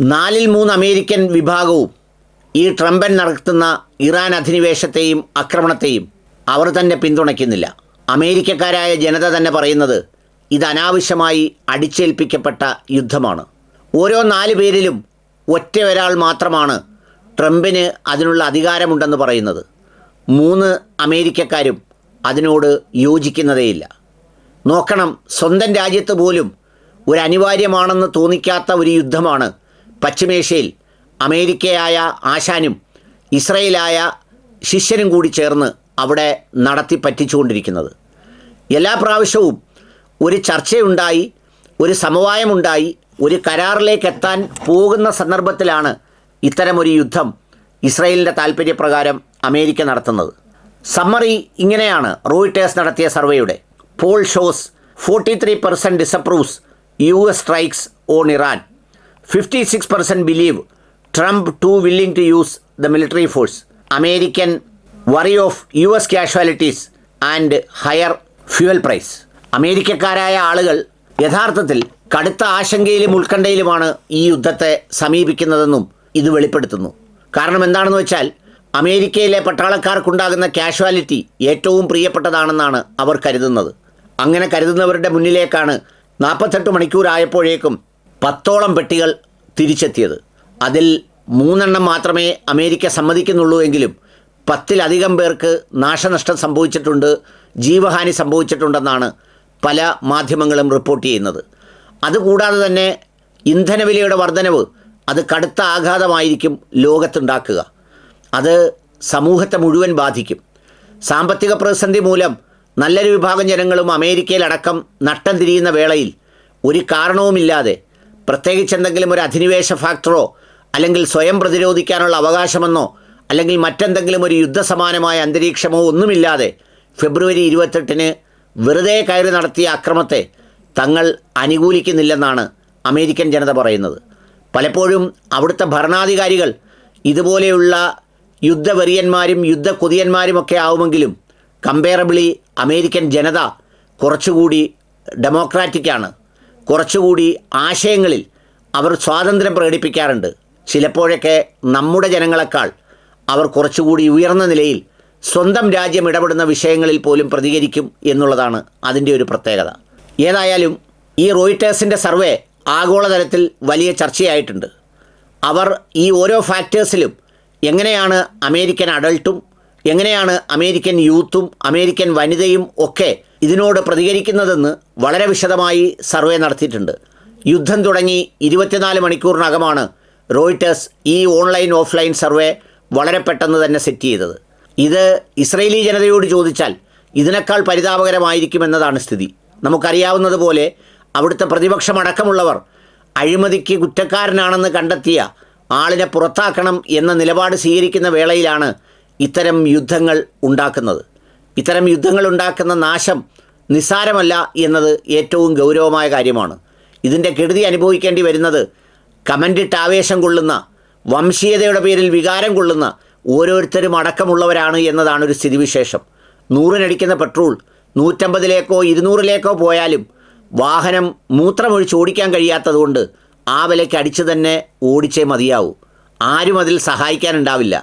3 American വിഭാഗവും ഈ ട്രംപൻ നടത്തുന്ന ഇറാൻ അധിനിവേശത്തെയും ആക്രമണത്തെയും അവർ തന്നെ പിന്തുണയ്ക്കുന്നില്ല. അമേരിക്കക്കാരായ ജനത തന്നെ പറയുന്നത് ഇത് അനാവശ്യമായി അടിച്ചേൽപ്പിക്കപ്പെട്ട യുദ്ധമാണ്. ഓരോ 4 പേരിലും ഒറ്റ ഒരാൾ മാത്രമാണ് ട്രംപിന് അതിനുള്ള അധികാരമുണ്ടെന്ന് പറയുന്നത്. 3 അമേരിക്കക്കാരും അതിനോട് യോജിക്കുന്നതേയില്ല. നോക്കണം, സ്വന്തം രാജ്യത്ത് പോലും ഒരു അനിവാര്യമാണെന്ന് തോന്നിക്കാത്ത ഒരു യുദ്ധമാണ് പശ്ചിമേഷ്യയിൽ അമേരിക്കയായ ആശാനും ഇസ്രയേലായ ശിഷ്യനും കൂടി ചേർന്ന് അവിടെ നടത്തി പറ്റിച്ചുകൊണ്ടിരിക്കുന്നത്. എല്ലാ പ്രാവശ്യവും ഒരു ചർച്ചയുണ്ടായി, ഒരു സമവായമുണ്ടായി, ഒരു കരാറിലേക്ക് എത്താൻ പോകുന്ന സന്ദർഭത്തിലാണ് ഇത്തരമൊരു യുദ്ധം ഇസ്രയേലിൻ്റെ താൽപ്പര്യപ്രകാരം അമേരിക്ക നടത്തുന്നത്. സമ്മറി ഇങ്ങനെയാണ് റോയിട്ടേഴ്സ് നടത്തിയ സർവേയുടെ. Poll shows 43% disapproves US strikes on Iran, 56% believe Trump to willing to use the military force, American worry of US casualties and higher fuel price. അമേരിക്കക്കാരായ ആളുകൾ യഥാർത്ഥത്തിൽ കടുത്ത ആശങ്കയിലും ഉത്കണ്ഠയിലുമാണ് ഈ യുദ്ധത്തെ സമീപിക്കുന്നതെന്നും ഇത് വെളിപ്പെടുത്തുന്നു. കാരണം എന്താണെന്ന് വെച്ചാൽ അമേരിക്കയിലെ പട്ടാളക്കാർക്കുണ്ടാകുന്ന കാഷ്വാലിറ്റി ഏറ്റവും പ്രിയപ്പെട്ടതാണെന്നാണ് അവർ കരുതുന്നത്. അങ്ങനെ കരുതുന്നവരുടെ മുന്നിലേക്കാണ് 48 മണിക്കൂറായപ്പോഴേക്കും 10ഓളം പെട്ടികൾ തിരിച്ചെത്തിയത്. അതിൽ 3 മാത്രമേ അമേരിക്ക സമ്മതിക്കുന്നുള്ളൂ എങ്കിലും 10-ലധികം പേർക്ക് നാശനഷ്ടം സംഭവിച്ചിട്ടുണ്ട്, ജീവഹാനി സംഭവിച്ചിട്ടുണ്ടെന്നാണ് പല മാധ്യമങ്ങളും റിപ്പോർട്ട് ചെയ്യുന്നത്. അതുകൂടാതെ തന്നെ ഇന്ധനവിലയുടെ വർധനവ് അത് കടുത്ത ആഘാതമായിരിക്കും ലോകത്തുണ്ടാക്കുക. അത് സമൂഹത്തെ മുഴുവൻ ബാധിക്കും. സാമ്പത്തിക പ്രതിസന്ധി മൂലം നല്ലൊരു വിഭാഗം ജനങ്ങളും അമേരിക്കയിലടക്കം നട്ടം തിരിയുന്ന വേളയിൽ ഒരു കാരണവുമില്ലാതെ, പ്രത്യേകിച്ച് എന്തെങ്കിലും ഒരു അധിനിവേശ ഫാക്ടറോ അല്ലെങ്കിൽ സ്വയം പ്രതിരോധിക്കാനുള്ള അവകാശമെന്നോ അല്ലെങ്കിൽ മറ്റെന്തെങ്കിലും ഒരു യുദ്ധസമാനമായ അന്തരീക്ഷമോ ഒന്നുമില്ലാതെ ഫെബ്രുവരി 28-ന് വെറുതെ കയറി നടത്തിയ അക്രമത്തെ തങ്ങൾ അനുകൂലിക്കുന്നില്ലെന്നാണ് അമേരിക്കൻ ജനത പറയുന്നത്. പലപ്പോഴും അവിടുത്തെ ഭരണാധികാരികൾ ഇതുപോലെയുള്ള യുദ്ധവെറിയന്മാരും യുദ്ധക്കൊതിയന്മാരുമൊക്കെ ആവുമെങ്കിലും കമ്പയറബിളി അമേരിക്കൻ ജനത കുറച്ചുകൂടി ഡെമോക്രാറ്റിക്കാണ്. കുറച്ചുകൂടി ആശയങ്ങളിൽ അവർ സ്വാതന്ത്ര്യം പ്രകടിപ്പിക്കാറുണ്ട്. ചിലപ്പോഴൊക്കെ നമ്മുടെ ജനങ്ങളെക്കാൾ അവർ കുറച്ചുകൂടി ഉയർന്ന നിലയിൽ സ്വന്തം രാജ്യം ഇടപെടുന്ന വിഷയങ്ങളിൽ പോലും പ്രതികരിക്കും എന്നുള്ളതാണ് അതിൻ്റെ ഒരു പ്രത്യേകത. ഏതായാലും ഈ റോയിട്ടേഴ്സിൻ്റെ സർവേ ആഗോളതലത്തിൽ വലിയ ചർച്ചയായിട്ടുണ്ട്. അവർ ഈ ഓരോ ഫാക്ടേഴ്സിലും എങ്ങനെയാണ് അമേരിക്കൻ അഡൾട്ടും എങ്ങനെയാണ് അമേരിക്കൻ യൂത്തും അമേരിക്കൻ വനിതയും ഒക്കെ ഇതിനോട് പ്രതികരിക്കുന്നതെന്ന് വളരെ വിശദമായി സർവേ നടത്തിയിട്ടുണ്ട്. യുദ്ധം തുടങ്ങി 24 മണിക്കൂറിനകമാണ് റോയിട്ടേഴ്സ് ഈ ഓൺലൈൻ ഓഫ്ലൈൻ സർവേ വളരെ പെട്ടെന്ന് തന്നെ സെറ്റ് ചെയ്തത്. ഇത് ഇസ്രയേലി ജനതയോട് ചോദിച്ചാൽ ഇതിനേക്കാൾ പരിതാപകരമായിരിക്കുമെന്നതാണ് സ്ഥിതി. നമുക്കറിയാവുന്നതുപോലെ അവിടുത്തെ പ്രതിപക്ഷമടക്കമുള്ളവർ അഴിമതിക്ക് കുറ്റക്കാരനാണെന്ന് കണ്ടെത്തിയ ആളിനെ പുറത്താക്കണം എന്ന നിലപാട് സ്വീകരിക്കുന്ന വേളയിലാണ് ഇത്തരം യുദ്ധങ്ങൾ ഉണ്ടാക്കുന്നത്. ഇത്തരം യുദ്ധങ്ങൾ ഉണ്ടാക്കുന്ന നാശം നിസ്സാരമല്ല എന്നത് ഏറ്റവും ഗൗരവമായ കാര്യമാണ്. ഇതിൻ്റെ കെടുതി അനുഭവിക്കേണ്ടി വരുന്നത് കമൻറ്റിട്ട് ആവേശം കൊള്ളുന്ന, വംശീയതയുടെ പേരിൽ വികാരം കൊള്ളുന്ന ഓരോരുത്തരും അടക്കമുള്ളവരാണ് എന്നതാണ് ഒരു സ്ഥിതിവിശേഷം. 100-നടിക്കുന്ന പെട്രോൾ 150-ലേക്കോ 200-ലേക്കോ പോയാലും വാഹനം മൂത്രമൊഴിച്ച് ഓടിക്കാൻ കഴിയാത്തതുകൊണ്ട് ആ വിലയ്ക്ക് അടിച്ച് തന്നെ ഓടിച്ചേ മതിയാവൂ. ആരും അതിൽ സഹായിക്കാനുണ്ടാവില്ല.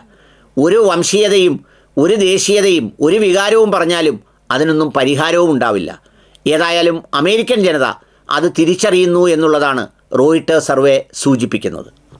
ഒരു വംശീയതയും ഒരു ദേശീയതയും ഒരു വികാരവും പറഞ്ഞാലും അതിനൊന്നും പരിഹാരവും ഉണ്ടാവില്ല. ഏതായാലും അമേരിക്കൻ ജനത അത് തിരിച്ചറിയുന്നു എന്നുള്ളതാണ് റോയിട്ടേഴ്സ് സർവേ സൂചിപ്പിക്കുന്നത്.